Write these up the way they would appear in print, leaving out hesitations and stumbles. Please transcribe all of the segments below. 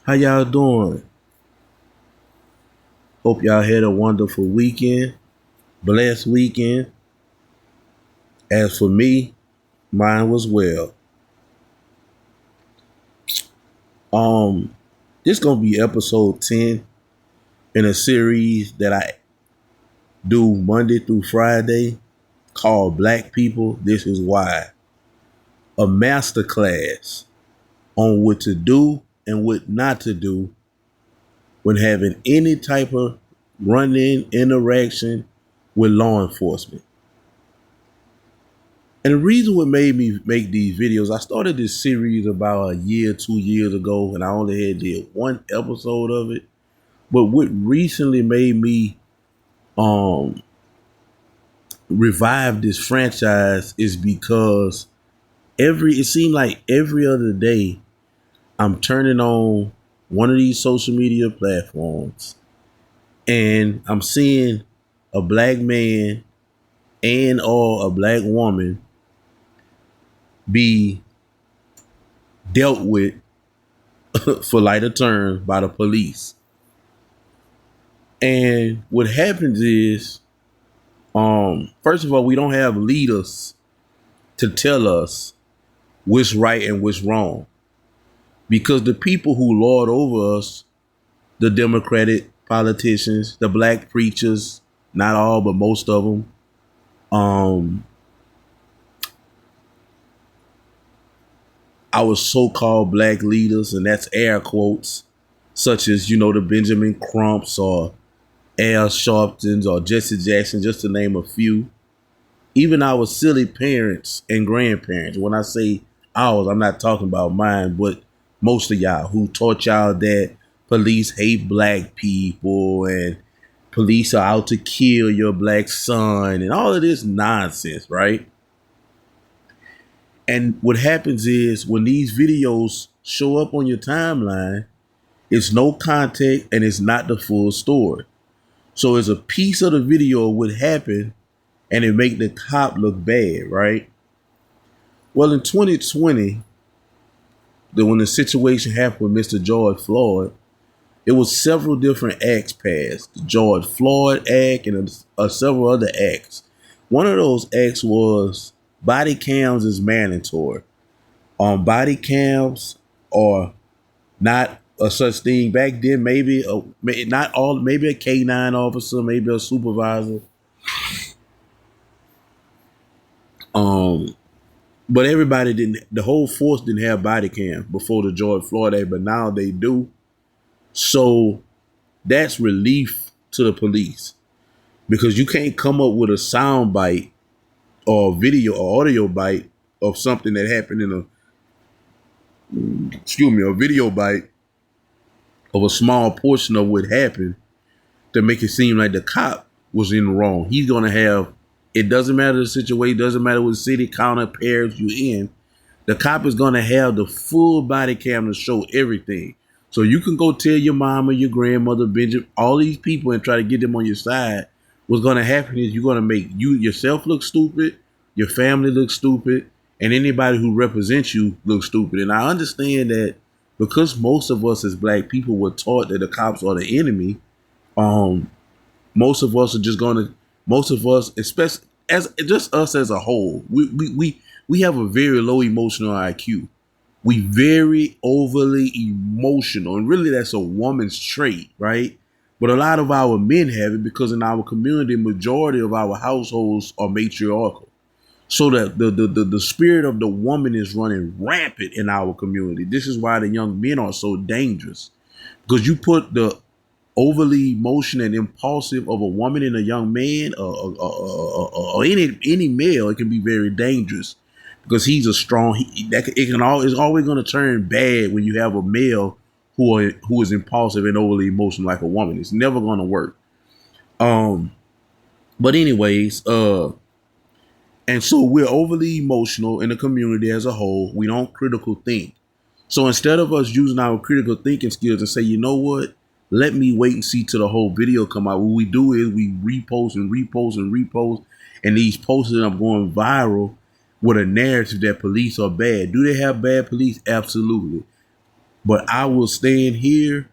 How y'all doing? Hope y'all had a wonderful weekend, blessed weekend. As for me, mine was well. Um, this gonna be episode 10 in a series that I do Monday through Friday called Black People. This is why. A masterclass on what to do and what not to do when having any type of run-in interaction with law enforcement. And the reason what made me make these videos, I started this series about a year, 2 years ago, and I only did one episode of it. But what recently made me revive this franchise is because it seemed like every other day I'm turning on one of these social media platforms and I'm seeing a black man and or a black woman be dealt with for lighter term by the police. And what happens is, first of all, we don't have leaders to tell us what's right and what's wrong. Because the people who lord over us, the Democratic politicians, the black preachers, not all, but most of them, our so-called black leaders, and that's air quotes, such as, the Benjamin Crumps or Al Sharptons or Jesse Jackson, just to name a few. Even our silly parents and grandparents. When I say ours, I'm not talking about mine, but most of y'all who taught y'all that police hate black people and police are out to kill your black son and all of this nonsense, right? And what happens is when these videos show up on your timeline, it's no context and it's not the full story. So it's a piece of the video of what happened and it make the cop look bad, right? Well, in 2020, when the situation happened with Mr. George Floyd, it was several different acts passed. The George Floyd Act and several other acts. One of those acts was body cams is mandatory. Body cams are not a such thing back then. Maybe not all. Maybe a K9 officer, maybe a supervisor. But everybody didn't. The whole force didn't have body cams before the George Floyd Act, but now they do. So that's relief to the police because you can't come up with a sound bite or video or audio bite of something that happened in a video bite of a small portion of what happened to make it seem like the cop was in the wrong. He's going to have, it doesn't matter the situation, doesn't matter what city, county, parish you're in, the cop is going to have the full body camera to show everything. So you can go tell your mama, your grandmother, Benjamin, all these people and try to get them on your side. What's going to happen is you're going to make yourself look stupid, your family look stupid, and anybody who represents you look stupid. And I understand that because most of us as black people were taught that the cops are the enemy, most of us are just going to, most of us, especially as just us as a whole, we have a very low emotional IQ. We very overly emotional, and really that's a woman's trait, right? But a lot of our men have it because in our community, majority of our households are matriarchal. So that the spirit of the woman is running rampant in our community. This is why the young men are so dangerous. Because you put the overly emotional and impulsive of a woman in a young man or any male, it can be very dangerous. Because he's a strong, it's always going to turn bad when you have a male who is impulsive and overly emotional like a woman. It's never going to work. But anyways, and so we're overly emotional in the community as a whole. We don't critical think. So instead of us using our critical thinking skills and say, you know what, let me wait and see till the whole video come out. What we do is we repost and repost and repost, and these posts end up going viral with a narrative that police are bad. Do they have bad police? Absolutely. But I will stand here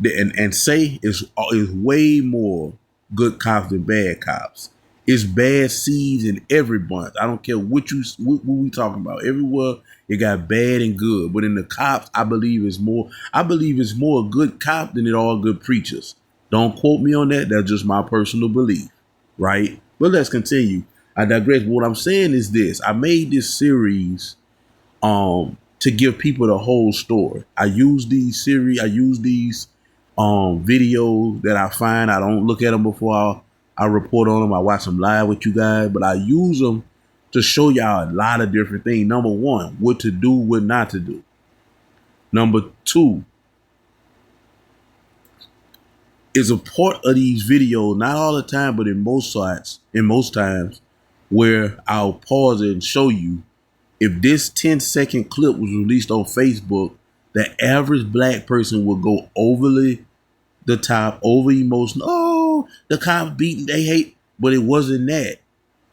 and say is way more good cops than bad cops. It's bad seeds in every bunch. I don't care what we talking about. Everywhere it got bad and good. But in the cops, I believe it's more. I believe it's more good cop than it all good preachers. Don't quote me on that. That's just my personal belief, right? But let's continue. I digress. What I'm saying is this: I made this series to give people the whole story. I use these videos that I find. I don't look at them before I report on them. I watch them live with you guys, but I use them to show y'all a lot of different things. Number one, what to do, what not to do. Number two, is a part of these videos, not all the time, but in most times, where I'll pause it and show you if this 10-second clip was released on Facebook, the average black person would go overly the top, over emotional. Oh, the cops beating, they hate, but it wasn't that.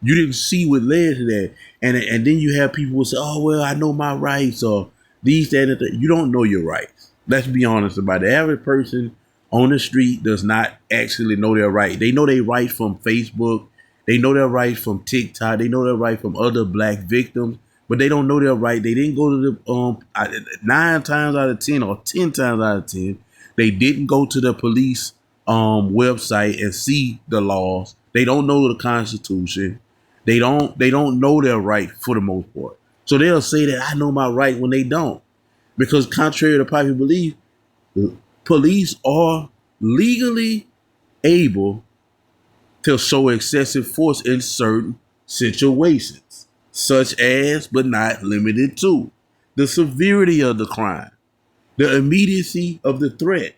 You didn't see what led to that. And then you have people who say, oh, well, I know my rights, or these, that, and that. You don't know your rights. Let's be honest about it. The average person on the street does not actually know their right. They know their right from Facebook. They know their right from TikTok. They know their right from other black victims, but they don't know their right. They didn't go to the 9 times out of 10 or 10 times out of 10. They didn't go to the police website and see the laws. They don't know the Constitution. They don't know their right for the most part. So they'll say that I know my right when they don't, because contrary to popular belief, police are legally able to show excessive force in certain situations, such as, but not limited to, the severity of the crime, the immediacy of the threat,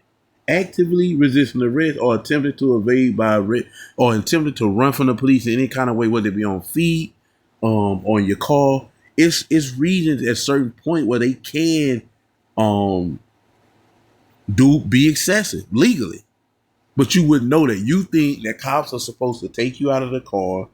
actively resisting arrest, or attempting to evade by arrest, or attempting to run from the police in any kind of way, whether it be on feet, on your car. It's regions at a certain point where they can be excessive legally. But you wouldn't know that. You think that cops are supposed to take you out of the car,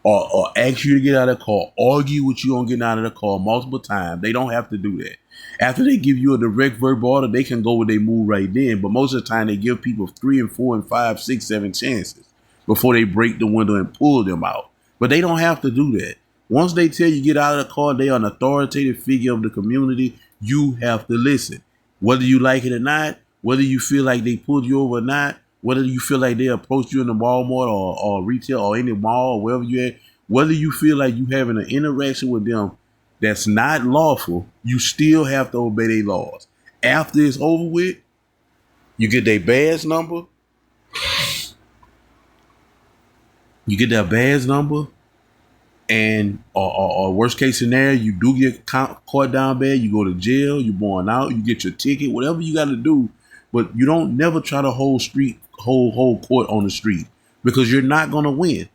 or ask you to get out of the car, argue with you on getting out of the car multiple times. They don't have to do that. After they give you a direct verbal order, they can go with their move right then. But most of the time, they give people 3 and 4 and 5, 6, 7 chances before they break the window and pull them out. But they don't have to do that. Once they tell you get out of the car, they are an authoritative figure of the community. You have to listen. Whether you like it or not, whether you feel like they pulled you over or not, whether you feel like they approached you in the Walmart or retail or any mall or wherever you at, whether you feel like you having an interaction with them that's not lawful, you still have to obey their laws. After it's over with, you get their badge number. You get that badge number, and or worst case scenario, you do get caught down bad. You go to jail. You born out. You get your ticket. Whatever you got to do, but you don't never try to hold court on the street, because you're not gonna win.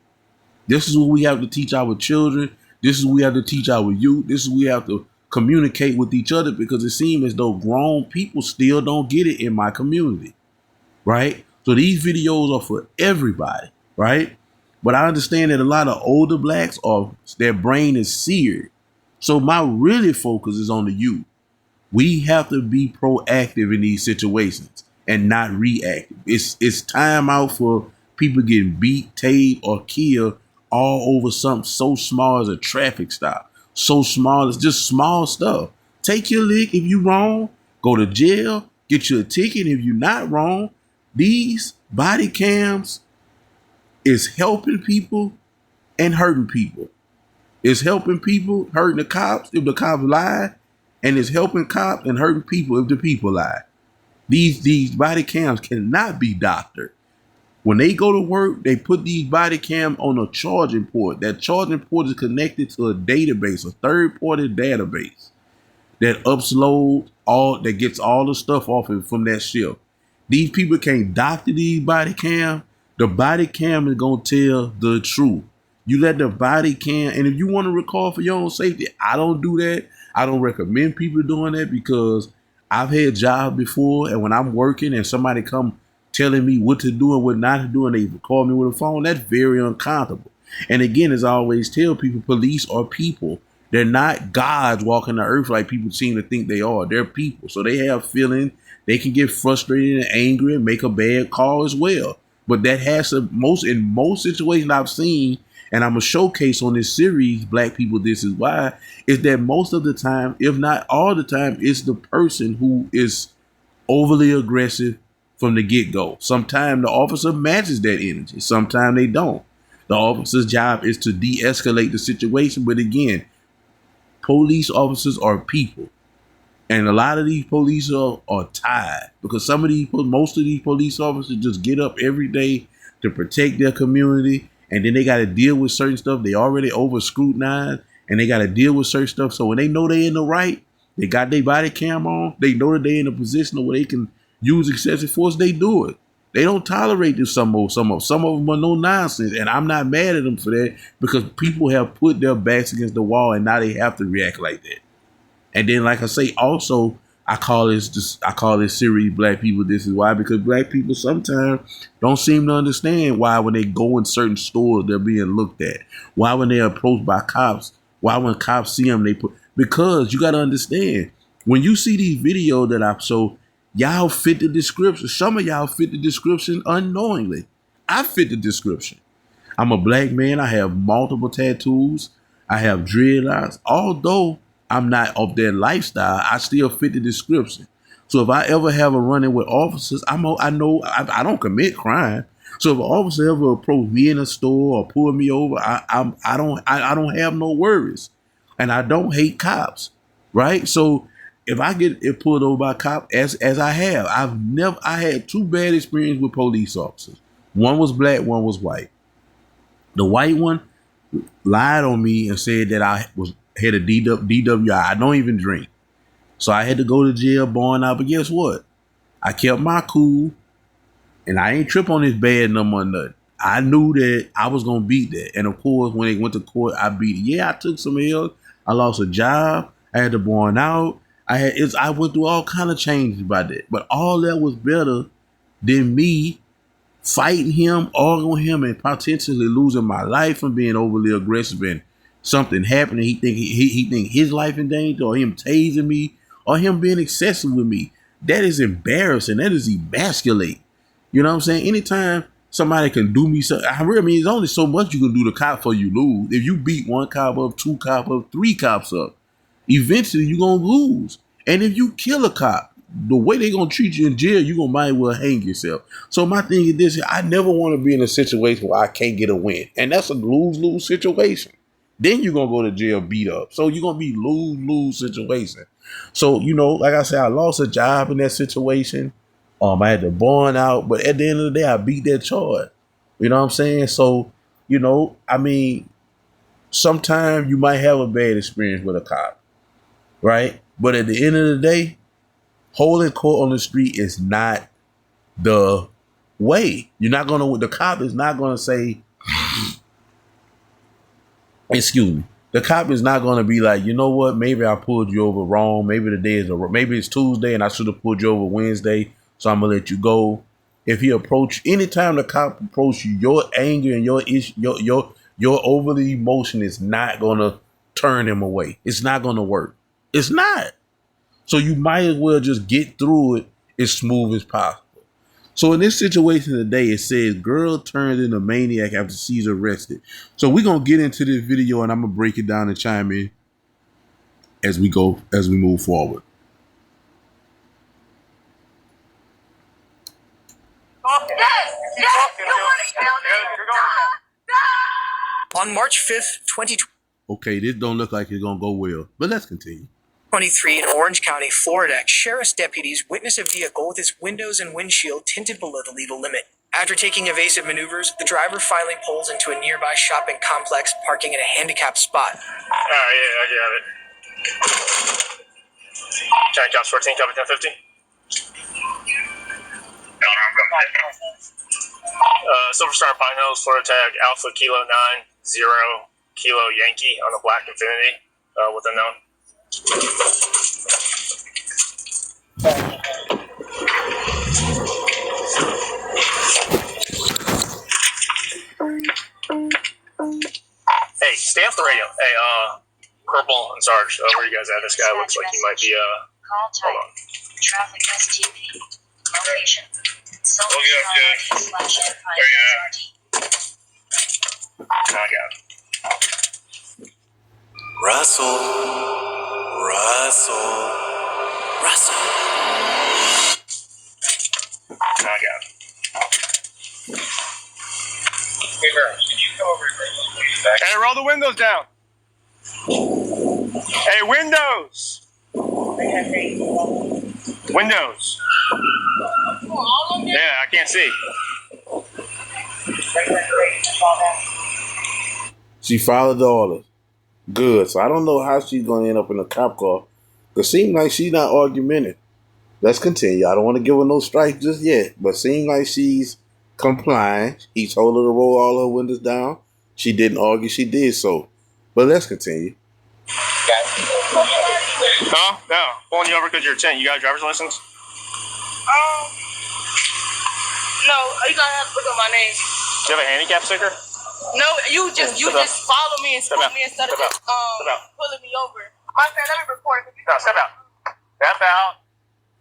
This is what we have to teach our children. This is what we have to teach our youth. This is what we have to communicate with each other, because it seems as though grown people still don't get it in my community, right? So these videos are for everybody, right? But I understand that a lot of older blacks their brain is seared. So my really focus is on the youth. We have to be proactive in these situations and not reactive. It's time out for people getting beat, tased, or killed all over something so small as a traffic stop. So small, it's just small stuff. Take your lick if you wrong, go to jail, get you a ticket if you're not wrong. These body cams is helping people and hurting people. It's helping people, hurting the cops if the cops lie, and it's helping cops and hurting people if the people lie. These body cams cannot be doctored. When they go to work, they put these body cam on a charging port. That charging port is connected to a database, a third-party database that that gets all the stuff off it from that ship. These people can't doctor these body cam. The body cam is gonna tell the truth. You let the body cam, and if you want to record for your own safety, I don't do that. I don't recommend people doing that, because I've had jobs before, and when I'm working and somebody come telling me what to do and what not to do, and they call me with a phone, that's very uncomfortable. And again, as I always tell people, police are people. They're not gods walking the earth like people seem to think they are. They're people. So they have feelings. They can get frustrated and angry and make a bad call as well. But that has to, in most situations I've seen, and I'm a showcase on this series, Black People, This Is Why, is that most of the time, if not all the time, it's the person who is overly aggressive from the get-go. Sometimes the officer matches that energy. Sometimes they don't. The officer's job is to de-escalate the situation. But again, police officers are people. And a lot of these police are tired because most of these police officers just get up every day to protect their community. And then they got to deal with certain stuff. They already over scrutinized and they got to deal with certain stuff. So when they know they're in the right, they got their body cam on, they know that they're in a position where they can use excessive force, they do it. They don't tolerate this. Some of them are no nonsense. And I'm not mad at them for that because people have put their backs against the wall and now they have to react like that. And then, like I say, also, I call this series Black People, This Is Why, because Black people sometimes don't seem to understand why when they go in certain stores, they're being looked at. Why when they're approached by cops, why when cops see them, because you got to understand, when you see these videos that I show, y'all fit the description. Some of y'all fit the description unknowingly. I fit the description. I'm a Black man. I have multiple tattoos. I have dreadlocks. Although I'm not of their lifestyle, I still fit the description. So if I ever have a run-in with officers, I know I don't commit crime. So if an officer ever approach me in a store or pull me over, I don't have no worries, and I don't hate cops, right? So if I get pulled over by a cop, as I have, I had two bad experiences with police officers. One was black, one was white. The white one lied on me and said that I had a DWI. I don't even drink. So I had to go to jail, born out. But guess what? I kept my cool, and I ain't trip on this bad number or nothing. I knew that I was going to beat that. And of course, when they went to court, I beat it. Yeah, I took some L's. I lost a job. I had to born out. I went through all kind of changes by that. But all that was better than me fighting him, arguing with him, and potentially losing my life and being overly aggressive and something happening. He think his life in danger, or him tasing me, or him being excessive with me. That is embarrassing. That is emasculate. You know what I'm saying? Anytime somebody can do me something, I mean, there's only so much you can do to cop before you lose. If you beat one cop up, two cop up, three cops up, eventually you're going to lose. And if you kill a cop, the way they're going to treat you in jail, you're going to might as well hang yourself. So my thing is this, I never want to be in a situation where I can't get a win. And that's a lose-lose situation. Then you're going to go to jail beat up. So you're going to be lose-lose situation. So, you know, like I said, I lost a job in that situation. I had to burn out. But at the end of the day, I beat that charge. You know what I'm saying? So, you know, I mean, sometimes you might have a bad experience with a cop, right? But at the end of the day, holding court on the street is not the way. The cop is not going to say, excuse me. The cop is not going to be like, you know what? Maybe I pulled you over wrong. Maybe maybe it's Tuesday and I should have pulled you over Wednesday. So I'm going to let you go. If anytime the cop approach you, your anger and your issue, your overly emotion is not going to turn him away. It's not going to work. It's not. So you might as well just get through it as smooth as possible. So in this situation today, it says girl turns into maniac after she's arrested. So we're going to get into this video and I'm going to break it down and chime in as we move forward. On March 5th, 2020. Okay, this don't look like it's going to go well, but let's continue. 23 in Orange County, Florida, sheriff's deputies witness a vehicle with its windows and windshield tinted below the legal limit. After taking evasive maneuvers, the driver finally pulls into a nearby shopping complex, parking in a handicapped spot. Yeah, I got it. County Cops 14, copy 1050. Silver Star Pine Hills, Florida tag Alpha Kilo 9 0 Kilo Yankee on the black Infiniti with a known. Hey, stay off the radio. Hey, Corporal Purple and Sarge, where you guys at? This guy looks like he might be, Call hold type. on. Traffic STP. Location. Okay. I got it. Russell. I got it. Hey, Burns, can you come over here, please? Hey, roll the windows down. Hey, windows. Windows. Yeah, I can't see. She followed the orders. Good. So I don't know how she's going to end up in a cop car. It seems like she's not argumentative. Let's continue. I don't want to give her no strike just yet, but seems like she's complying. He told her to roll all her windows down. She didn't argue. She did so. But let's continue. No. Pulling you over because you're a 10. You got a driver's license? No, you gotta have to look up my name. Do you have a handicap sticker? No, you just follow me and scoop me instead of pulling me over. My friend, let me record it. No, step out. Step out.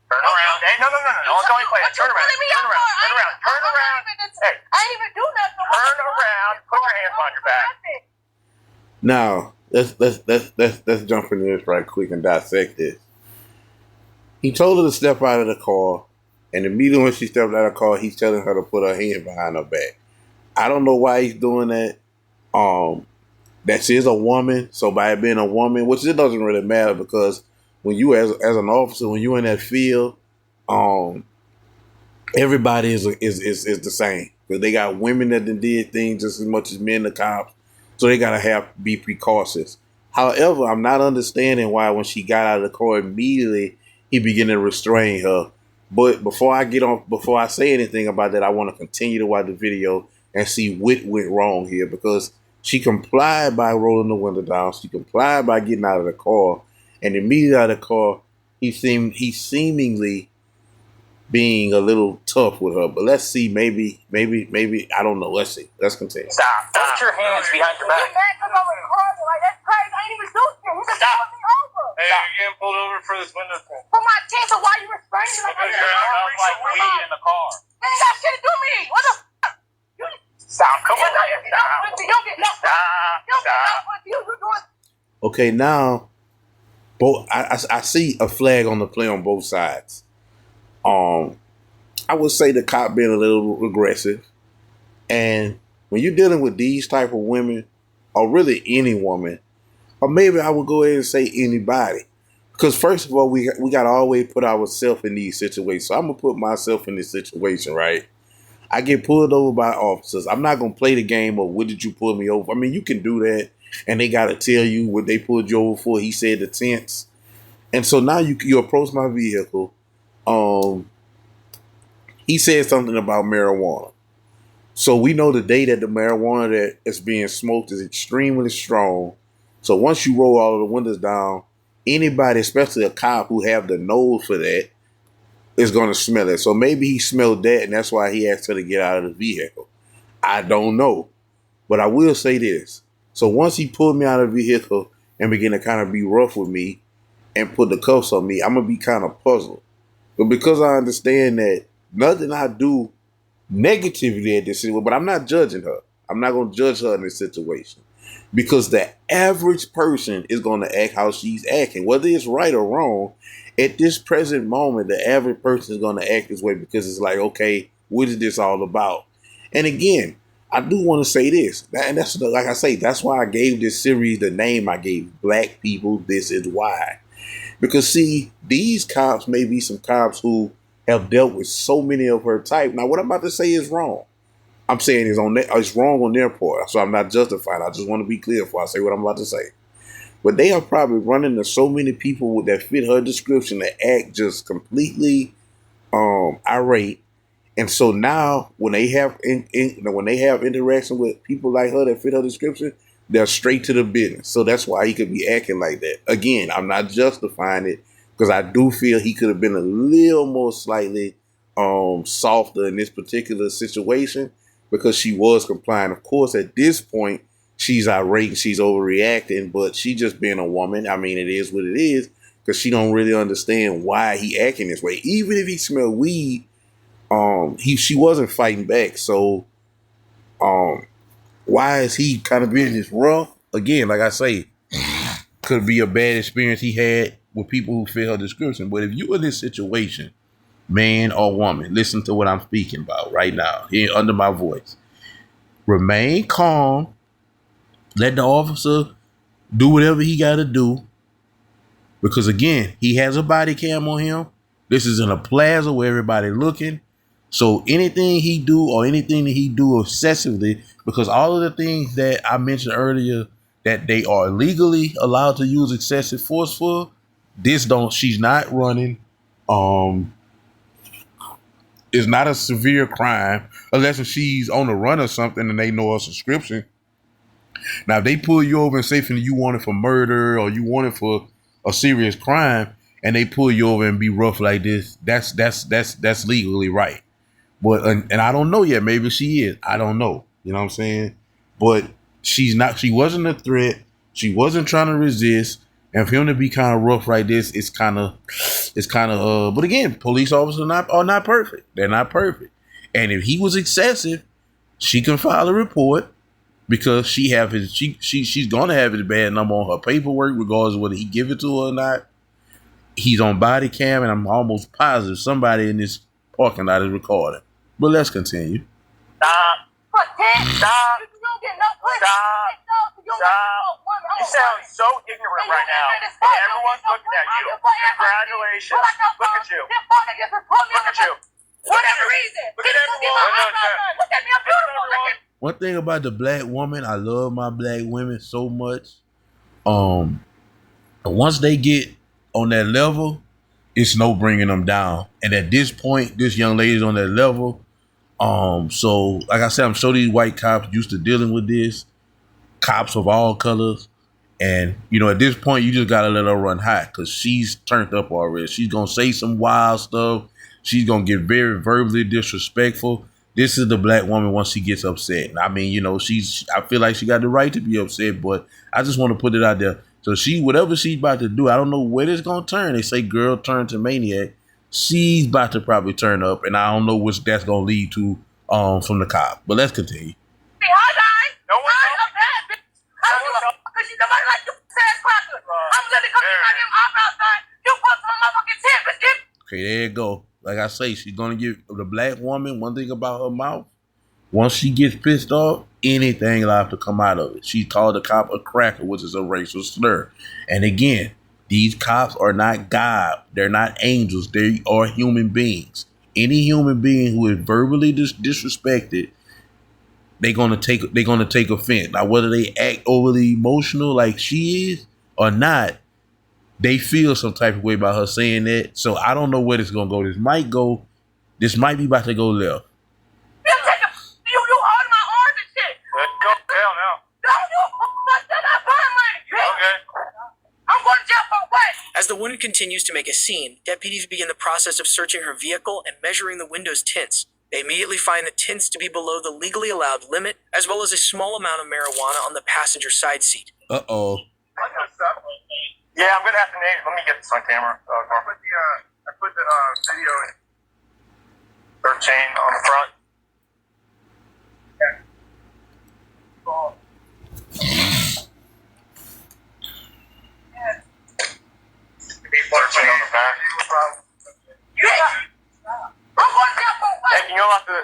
Turn around. Hey, no. Don't go any place. Turn around. Hey, I didn't even do nothing. turn around. Put your hands behind your back. Now, let's jump into this right quick and dissect this. He told her to step out of the car, and immediately when she stepped out of the car, he's telling her to put her hand behind her back. I don't know why he's doing that. That she is a woman, so by it being a woman, which it doesn't really matter because when you as an officer, when you're in that field, everybody is the same. Because they got women that did things just as much as men, the cops, so they gotta be precautious. However, I'm not understanding why when she got out of the car immediately he began to restrain her. But before I say anything about that, I want to continue to watch the video and see what went wrong here because she complied by rolling the window down. She complied by getting out of the car, and immediately out of the car, he seemingly being a little tough with her. But let's see, maybe I don't know. Let's see. Let's continue. Stop. Put your hands behind your back. That's crazy. I ain't even do shit. You just pulled me over. Hey, you're getting pulled over for this window thing. For my chance, so why you restraining me? Because you're like weed in the car. They ain't got shit to do with me. What the fuck? Stop. Come on. Okay, now I see a flag on the play on both sides. I would say the cop being a little aggressive, and when you're dealing with these type of women, or really any woman, or maybe I would go ahead and say anybody, because first of all, we got to always put ourselves in these situations. So I'm gonna put myself in this situation, right? I get pulled over by officers. I'm not gonna play the game of what did you pull me over? I mean, you can do that, and they gotta tell you what they pulled you over for. He said the tense, and so now you approach my vehicle. He said something about marijuana. So we know the day that the marijuana that is being smoked is extremely strong. So once you roll all of the windows down, anybody, especially a cop who have the nose for that, is going to smell it. So maybe he smelled that, and that's why he asked her to get out of the vehicle. I don't know. But I will say this. So once he pulled me out of the vehicle and began to kind of be rough with me and put the cuffs on me, I'm going to be kind of puzzled. But because I understand that nothing I do negatively at this situation, but I'm not judging her. I'm not going to judge her in this situation. Because the average person is going to act how she's acting. Whether it's right or wrong, at this present moment, the average person is going to act this way because it's like, okay, what is this all about? And again, I do want to say this. And that's, like I say, that's why I gave this series the name I gave, Black People, This Is Why. Because, see, these cops may be some cops who have dealt with so many of her type. Now, what I'm about to say is wrong. I'm saying it's wrong on their part, so I'm not justifying. I just want to be clear before I say what I'm about to say. But they are probably running into so many people that fit her description that act just completely irate. And so now, when they have interaction with people like her that fit her description, they're straight to the business. So that's why he could be acting like that. Again, I'm not justifying it because I do feel he could have been a little more slightly softer in this particular situation because she was complying. Of course, at this point, she's irate, she's overreacting, but she just being a woman. I mean, it is what it is because she don't really understand why he acting this way. Even if he smelled weed, she wasn't fighting back. So, why is he kind of being this rough? Again, like I say, could be a bad experience he had with people who fit her description. But if you in this situation, man or woman, listen to what I'm speaking about right now, here under my voice. Remain calm. Let the officer do whatever he got to do. Because again, he has a body cam on him. This is in a plaza where everybody looking. So anything he do or anything that he do excessively, because all of the things that I mentioned earlier that they are legally allowed to use excessive force for, she's not running. It's not a severe crime unless if she's on the run or something and they know her subscription. Now, if they pull you over and say you want it for murder or you want it for a serious crime, and they pull you over and be rough like this, that's legally right. But and I don't know yet. Maybe she is. I don't know. You know what I'm saying? But she's not. She wasn't a threat. She wasn't trying to resist. And for him to be kind of rough like this, it's kind of. But again, police officers are not perfect. They're not perfect. And if he was excessive, she can file a report because she's gonna have his bad number on her paperwork, regardless of whether he give it to her or not. He's on body cam, and I'm almost positive somebody in this parking lot is recording. But let's continue. Stop. Stop. You sound so ignorant right now. And everyone's looking at you. Congratulations. Look at you. Look at you. Whatever reason. Look at everyone. Look at me. I'm beautiful. One thing about the black woman, I love my black women so much. Once they get on that level, it's no bringing them down. And at this point, this young lady's on that level. So like I said, I'm sure these white cops used to dealing with this, cops of all colors. And, at this point, you just got to let her run hot because she's turned up already. She's going to say some wild stuff. She's going to get very verbally disrespectful. This is the black woman once she gets upset. I mean, I feel like she got the right to be upset, but I just want to put it out there. So whatever she's about to do, I don't know where it's going to turn. They say girl turn to maniac. She's about to probably turn up, and I don't know which that's going to lead to from the cop. But let's continue. Hi, guys. No one because nobody like you ass cracker. I'm going to come to my damn eyebrows done. You put some motherfucking tip, bitch. Okay, there you go. Like I say, she's going to give the black woman one thing about her mouth. Once she gets pissed off, anything will have to come out of it. She called the cop a cracker, which is a racial slur. And again, these cops are not God. They're not angels. They are human beings. Any human being who is verbally disrespected, they're gonna take offense. Now, whether they act overly emotional like she is or not, they feel some type of way about her saying that. So I don't know where this is gonna go. This might be about to go left. You holding my arms and shit. Let's go down now. Don't you fuck that up money, bitch. Okay. I'm going to jail for what? As the woman continues to make a scene, deputies begin the process of searching her vehicle and measuring the window's tints. They immediately find the tints to be below the legally allowed limit, as well as a small amount of marijuana on the passenger side seat. Uh-oh. Yeah, I'm gonna have to name it. Let me get this on camera. I put the video in 13 on the front. Searching on the back. I'm going to jail for what? Hey, can you go off the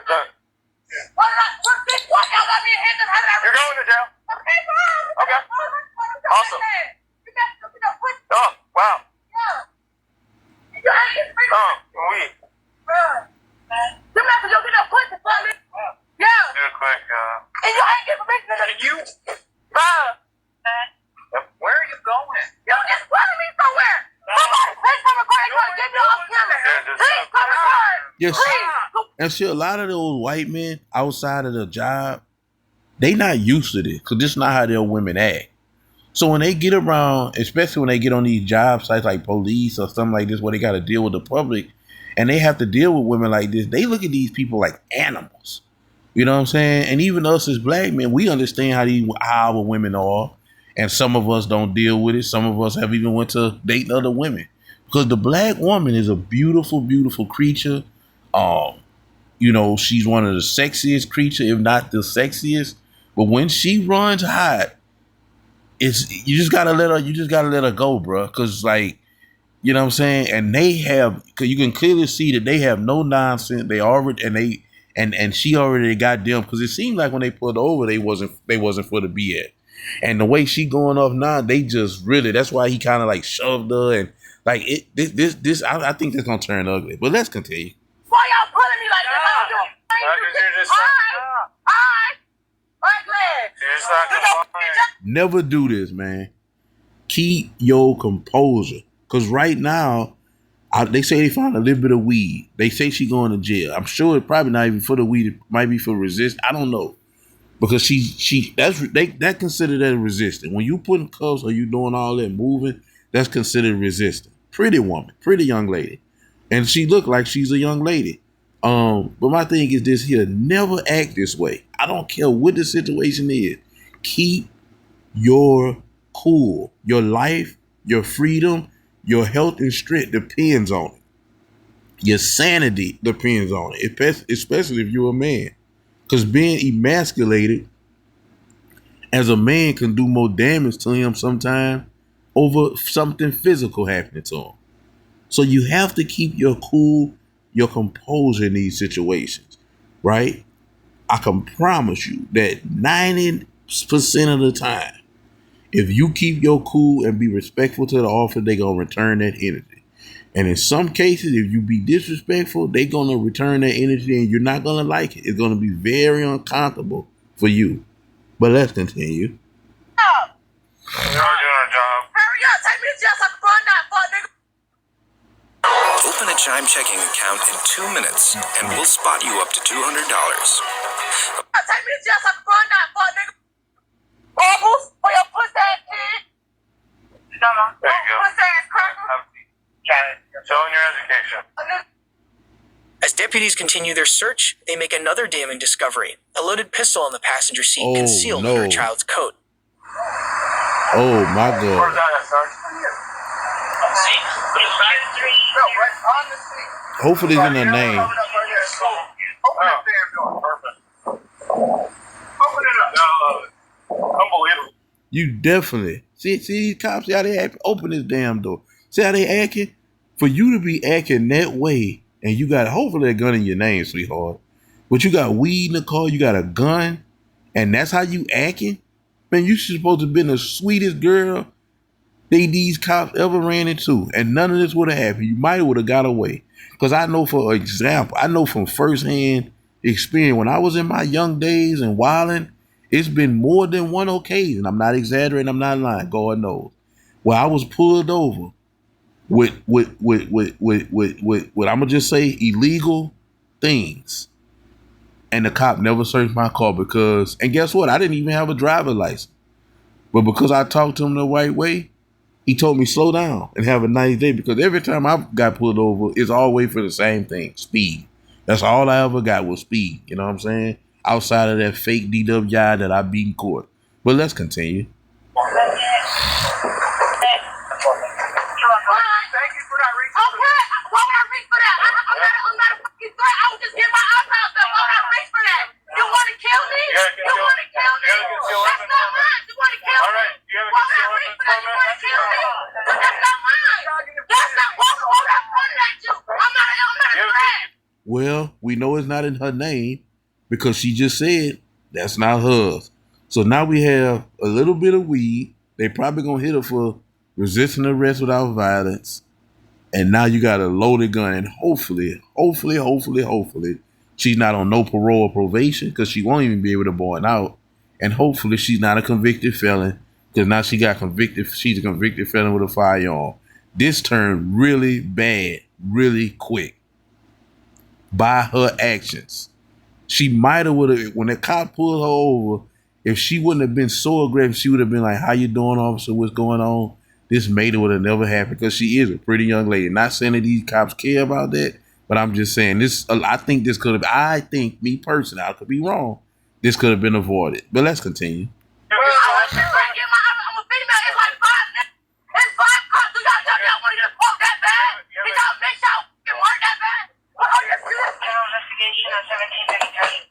What bitch? What? Y'all got me in hands and You're going to jail. Okay, fine. Okay. Awesome. Oh, wow. We. You not for you get no pussy for me. Yeah. Do a quick, And you ain't giving me nothing. You. Where are you going? You just running me somewhere. Somebody, please come record. You want to get me off camera. Please come record. Yes. Please. And see, a lot of those white men outside of the job, they not used to this because this is not how their women act. So when they get around, especially when they get on these job sites like police or something like this, where they got to deal with the public and they have to deal with women like this, they look at these people like animals. You know what I'm saying? And even us as black men, we understand how our women are. And some of us don't deal with it. Some of us have even went to date other women. Because the black woman is a beautiful, beautiful creature. You know, she's one of the sexiest creatures, if not the sexiest. But when she runs hot, you just gotta let her go, bro. Cause like, you know what I'm saying? And cause you can clearly see that they have no nonsense. They already, and she already got them. Cause it seemed like when they pulled over, they wasn't for the BS. And the way she going off now, they just really, that's why he kind of like shoved her and like I think this gonna turn ugly. But let's continue. Why y'all pulling me like this? Never do this, man. Keep your composure. Cause right now, they say they found a little bit of weed. They say she going to jail. I'm sure it's probably not even for the weed. It might be for resist. I don't know. Because that considered that resisting. When you putting cuffs or you doing all that moving, that's considered resisting. Pretty woman, pretty young lady. And she looked like she's a young lady. But my thing is this here, never act this way. I don't care what the situation is. Keep your cool. Your life, your freedom, your health and strength depends on it. Your sanity depends on it, especially if you're a man. Because being emasculated as a man can do more damage to him sometimes over something physical happening to him. So you have to keep your cool, your composure in these situations, right? I can promise you that 90% of the time, if you keep your cool and be respectful to the officer, they're going to return that energy. And in some cases, if you be disrespectful, they're going to return that energy and you're not going to like it. It's going to be very uncomfortable for you. But let's continue. We're doing our job. Hurry up, take me to jail so I can run that fuck nigga. Open a Chime checking account in 2 minutes, and we'll spot you up to $200. Take me to jail so I can run that fuck nigga. Bubbles for your pussy ass kid. There you go. Pussy ass cracker. Showing your education. As deputies continue their search, they make another damning discovery: a loaded pistol on the passenger seat, Oh, concealed no. under a child's coat. Oh my Where's God. that at, sir? Hopefully it's in her name. Open that damn door. Perfect. Open it up. Unbelievable. You definitely see these cops, see how they act. Open this damn door. See how they acting? For you to be acting that way, and you got hopefully a gun in your name, sweetheart. But you got weed in the car, you got a gun, and that's how you acting? Man, you supposed to have been the sweetest girl these cops ever ran into, and none of this would have happened. You might would have got away. Because I know, for example, I know from firsthand experience, when I was in my young days and wilding, it's been more than one occasion. I'm not exaggerating, I'm not lying, God knows, where I was pulled over with I'm gonna just say illegal things, and the cop never searched my car because, and guess what? I didn't even have a driver's license, but because I talked to him the right way, he told me slow down and have a nice day. Because every time I got pulled over, it's always for the same thing: speed. That's all I ever got was speed. You know what I'm saying? Outside of that fake DWI that I beat in court. But let's continue. Thank you for not reaching. Okay, why would I reach for that? I'm not a fucking threat. I was just getting my iPad stuff. Why would I reach for that? You want to kill me? You want to kill me? That's not mine. You want to kill me? All right, you have a Why would I reach for that? You want to kill me? But that's not mine. That's not why would I point it at you? I'm not a threat. Well, we know it's not in her name because she just said that's not hers. So now we have a little bit of weed. They probably gonna hit her for resisting arrest without violence. And now you got a loaded gun, and hopefully, she's not on no parole or probation, because she won't even be able to bond out. And hopefully she's not a convicted felon, because now she got convicted. She's a convicted felon with a firearm. This turned really bad, really quick by her actions. She might have, when the cop pulled her over, if she wouldn't have been so aggressive, she would have been like, "How you doing, officer? What's going on?" This mate would have never happened, because she is a pretty young lady. Not saying that these cops care about that, But I'm just saying this. I think this could have. I think me personally, I could be wrong. This could have been avoided. But let's continue. I'm a female. It's like five. It's five cops. Do y'all tell me I want to get a quote that bad? Did y'all make y'all fucking work that bad? What are you serious? Investigation on 1733.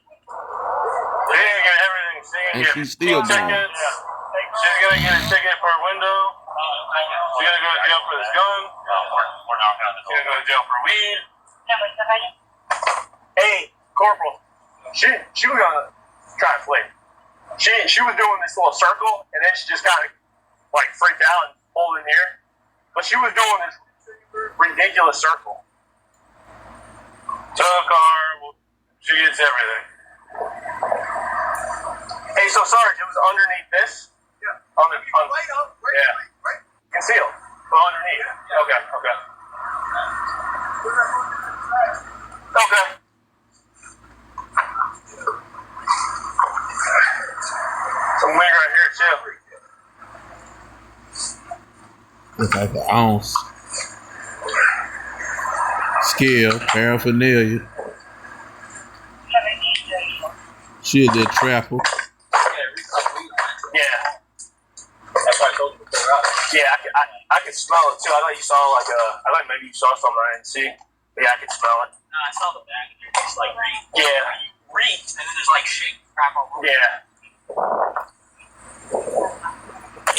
They didn't get everything. And she's still gone. She's gonna get a ticket for a window. She's gonna go to jail for this gun. We're not gonna. She's gonna go to jail for weed. Hey, Corporal. She was gonna try to flee. She was doing this little circle, and then she just got like freaked out and pulled in here. But she was doing this ridiculous circle. Tow car. She gets everything. Hey, so Sarge, it was underneath this. Yeah. Concealed. Well, underneath. Okay. Some wig right here too. Looks like an ounce. Scale, paraphernalia. She a good trapper. Yeah. Yeah, I could smell it too. I thought you saw I thought maybe you saw something I didn't see. Yeah, I could smell it. No, I saw the bag and there's just like reeked, and then there's like shit crap all over. Yeah.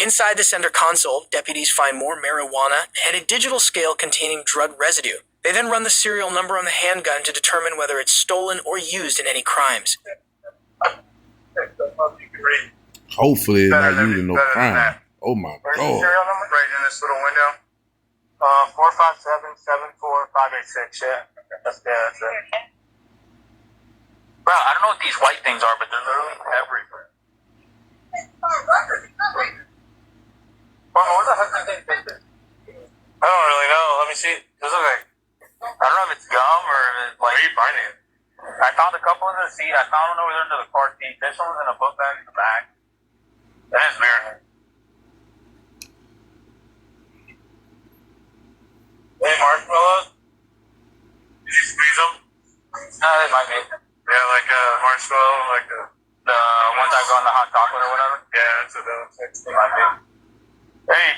Inside the center console, deputies find more marijuana and a digital scale containing drug residue. They then run the serial number on the handgun to determine whether it's stolen or used in any crimes. Hopefully it's not using no crime. Oh my Where's the God. serial number? Right in this little window. 457-74586. Yeah. That's it. Bro, I don't know what these white things are, but they're literally everywhere. What the heck do they think this? I don't really know. Let me see. Does it look like? I don't know if it's gum or if it's Where like. are you finding it? I found a couple in the seat. I found one over there under the car seat. This one was in a book bag in the back. That is weird. Hey, marshmallows? Did you squeeze them? It might be. Yeah, like a marshmallow, like a... The ones I got in the hot chocolate or whatever. Yeah, that's what that looks like. It might be. Hey,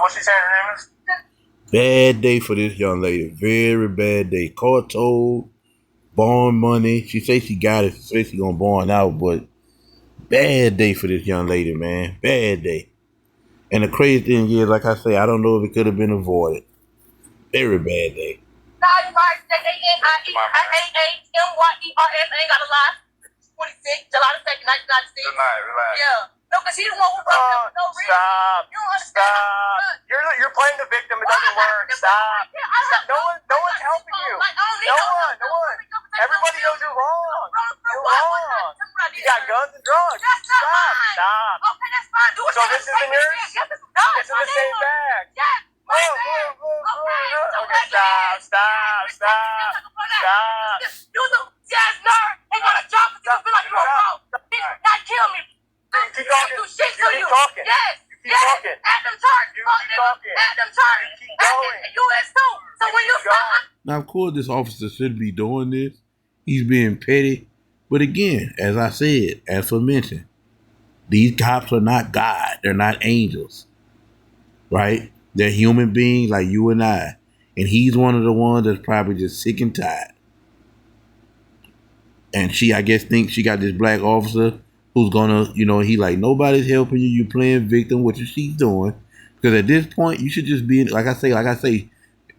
what's she saying her name is? Bad day for this young lady. Very bad day. Court told, bond money. She says she got it. She says she gonna bond out, but bad day for this young lady, man. Bad day. And the crazy thing is, like I say, I don't know if it could have been avoided. Very bad day. Ain't got a lie. 26, July the 2nd, 1996. Good night, relax. Yeah. No, because he the one who broke him for no reason. Stop. You don't understand. You're playing the victim. It doesn't work. Stop. No one's helping you. No one. Everybody knows you're wrong. You're wrong. You got guns and drugs. That's not mine. Stop. Okay, that's fine. Do it. So this isn't yours? Yes, no, It's in the same bag. Yes. My bag. Okay, stop. You the yes nerd ain't gonna drop it. You feel like you're a bro. Not kill me. Keep talking. Do shit to you. Talking. Yes. You keep talking. At them charts. You keep talking. At them charts. You keep going. US too. So when you stop. Now, of course, this officer shouldn't be doing this. He's being petty. But again, as I said, as I mentioned, these cops are not God. They're not angels. Right? They're human beings like you and I. And he's one of the ones that's probably just sick and tired. And she, I guess, thinks she got this black officer who's gonna, he like, nobody's helping you. You're playing victim, which she's doing. Because at this point, you should just be, like I say, if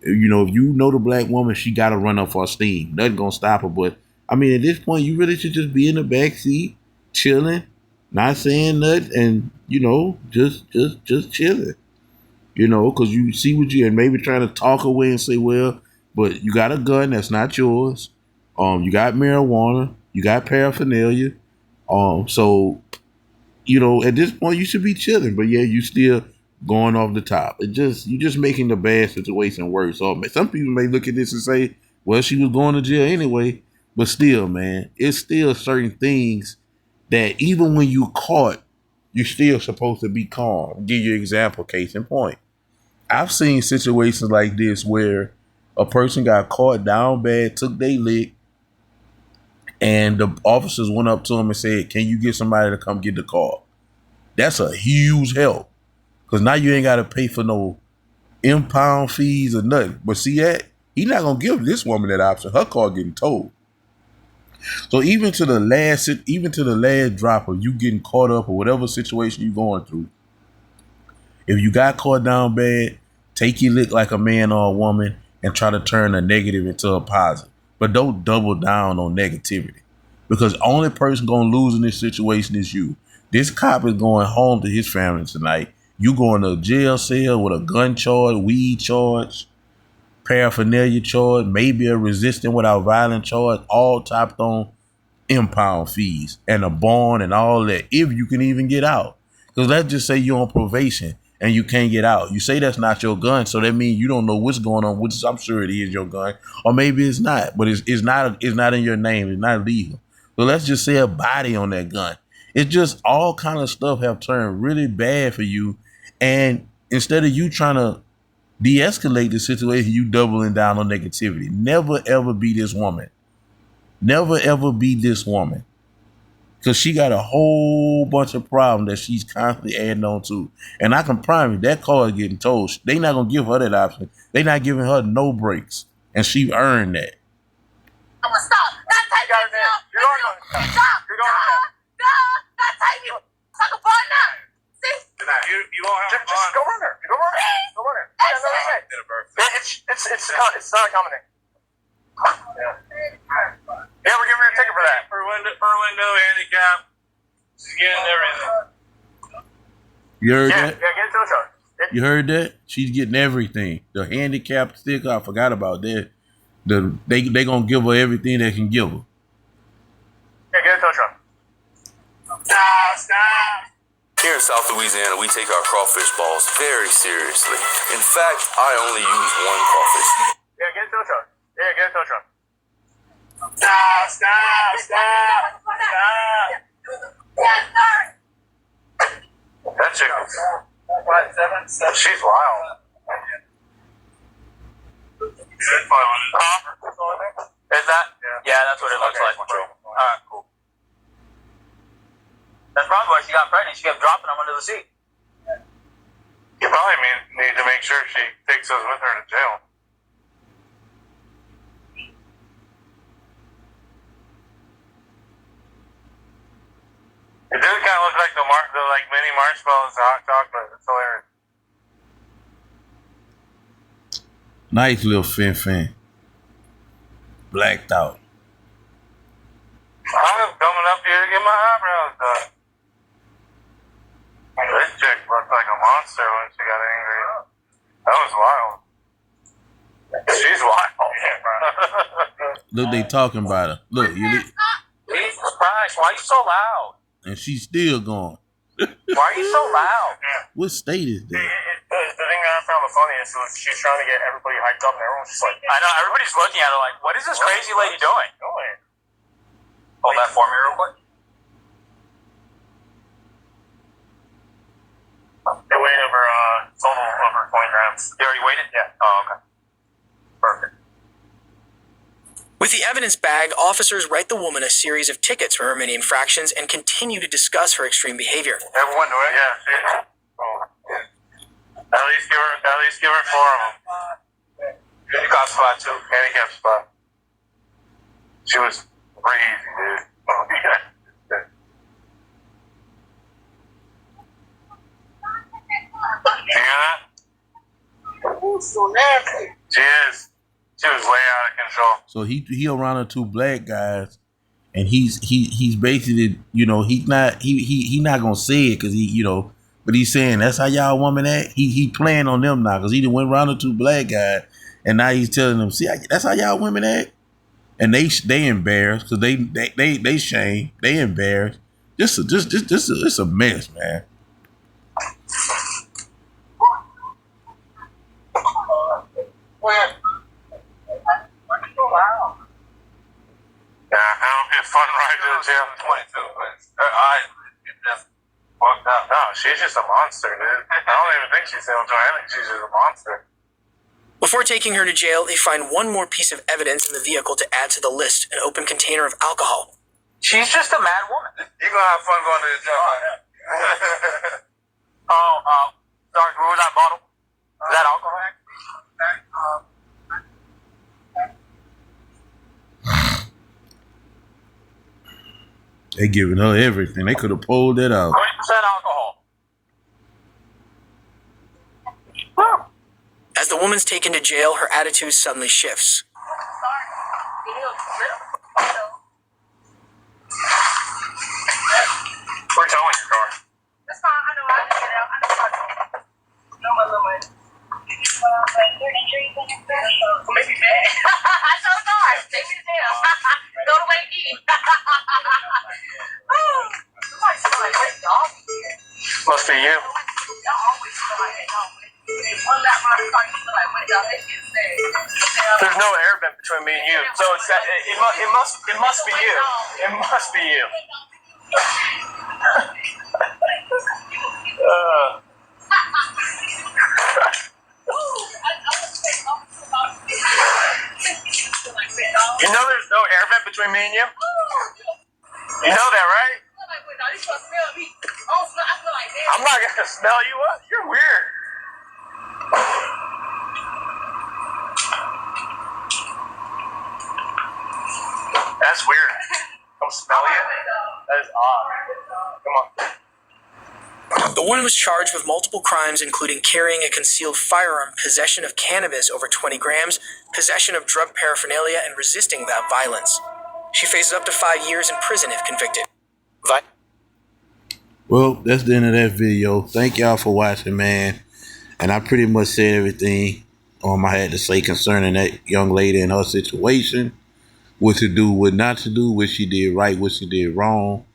you know the black woman, she got to run up for steam. Nothing going to stop her. But, I mean, at this point, you really should just be in the back seat, chilling, not saying nothing, and, just chilling. Because you see what and maybe trying to talk away and say, well, but you got a gun that's not yours. You got marijuana. You got paraphernalia. So, at this point, you should be chilling. But, yeah, you still going off the top. You're just making the bad situation worse. So some people may look at this and say, well, she was going to jail anyway. But still, man, it's still certain things that even when you caught, you're still supposed to be calm. I'll give you an example, case in point. I've seen situations like this where A person got caught down bad, took their lick, and the officers went up to him and said, "Can you get somebody to come get the car?" That's a huge help, because now you ain't got to pay for no impound fees or nothing. But see that? He's not going to give this woman that option. Her car getting towed. So even to the last drop of you getting caught up or whatever situation you're going through, if you got caught down bad, take your lick like a man or a woman and try to turn a negative into a positive. But don't double down on negativity, because the only person going to lose in this situation is you. This cop is going home to his family tonight. You going to a jail cell with a gun charge, weed charge, paraphernalia charge, maybe a resisting without violence charge, all topped on impound fees and a bond and all that, if you can even get out. Because let's just say you're on probation and you can't get out. You say that's not your gun, so that means you don't know what's going on, which I'm sure it is your gun, or maybe it's not, but it's not in your name, it's not legal. So let's just say a body on that gun. It's just all kind of stuff have turned really bad for you, and instead of you trying to de-escalate the situation, you doubling down on negativity. Never ever be this woman. Never ever be this woman. Because she got a whole bunch of problems that she's constantly adding on to. And I can promise you, that car is getting towed. They not going to give her that option. They not giving her no breaks. And she earned that. I'm gonna stop. Not take me. Stop. Not take me. Suck a bun now. See? You won't have Just go run her. Go run her. Go run her. Yeah, no, it's not a common name. Yeah, we're giving her a ticket for that. Per window, handicap. She's getting everything. You heard Yeah, that? get it to the truck. You heard that? She's getting everything. The handicap sticker, I forgot about that. They gonna give her everything they can give her. Yeah, get it to the truck. Stop. Here in South Louisiana, we take our crawfish balls very seriously. In fact, I only use one crawfish. Yeah, get it to the truck. Yeah, get it to the truck. Stop. Yes, sir. That chick, 5'7", she's wild. Is that? Yeah, that's what it looks like. Alright, cool. That's probably why she got pregnant. She kept dropping them under the seat. You probably need to make sure she takes us with her to jail. It does kind of look like the mini marshmallows, hot chocolate. It's hilarious. Nice little fin. Blacked out. I was coming up here to get my eyebrows done. This chick looked like a monster when she got angry. That was wild. She's wild. Look, they talking about her. Look, Jesus Christ, why are you so loud? and she's still going. Why are you so loud? What state is that? The thing that I found the funniest was she's trying to get everybody hyped up, and everyone's just like, I know, everybody's looking at her like, what is this crazy lady doing? Hold that for me real quick. They weighed over total over 20 grams. You already waited? Yeah. Oh, okay. Perfect. With the evidence bag, officers write the woman a series of tickets for her many infractions and continue to discuss her extreme behavior. Everyone do it? Yeah. At least give her 4 of them. Handicap spot too. Handicap spot. She was crazy, dude. Oh, yeah. You hear that? So nasty. She is. She was way out of control. So he around the two black guys, and he's basically, you know, he not gonna say it because but he's saying that's how y'all woman act. He playing on them now because he done went around the two black guys, and now he's telling them, see, that's how y'all women act, and they embarrassed because they shame, they embarrassed. Just it's a mess, man. Yeah, that'll be a fun ride to the jail. 22. Her eyes just fucked up. No, she's just a monster, dude. I don't even think she's selling joint. I think she's just a monster. Before taking her to jail, they find one more piece of evidence in the vehicle to add to the list, an open container of alcohol. She's just a mad woman. You're gonna have fun going to the jump. Sorry, what was that bottle? Is that alcohol? They giving her everything. They could have pulled it out. 20% alcohol. As the woman's taken to jail, her attitude suddenly shifts. We're towing your car. That's fine. I know. I just get out. I know. No money. Make me mad. I so sorry. Take me to jail. Go to Wake E. Somebody smell like wet dog. Must be you. Y'all always smell like that dog. One lap my car, you smell like wet dog. They get sad. There's no air vent between me and you, so it's that, it must be you. It must be you. You know there's no air vent between me and you? You know that, right? I'm not gonna smell you up. You're weird. That's weird. Come smell you? That is odd. Come on. The woman was charged with multiple crimes, including carrying a concealed firearm, possession of cannabis over 20 grams, possession of drug paraphernalia, and resisting that violence. She faces up to 5 years in prison if convicted. Well, that's the end of that video. Thank y'all for watching, man. And I pretty much said everything I had to say concerning that young lady and her situation. What to do, what not to do, what she did right, what she did wrong.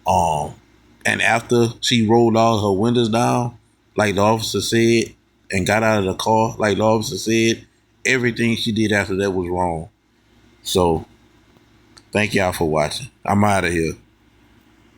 And after she rolled all her windows down, like the officer said, and got out of the car, like the officer said, everything she did after that was wrong. So, thank y'all for watching. I'm out of here.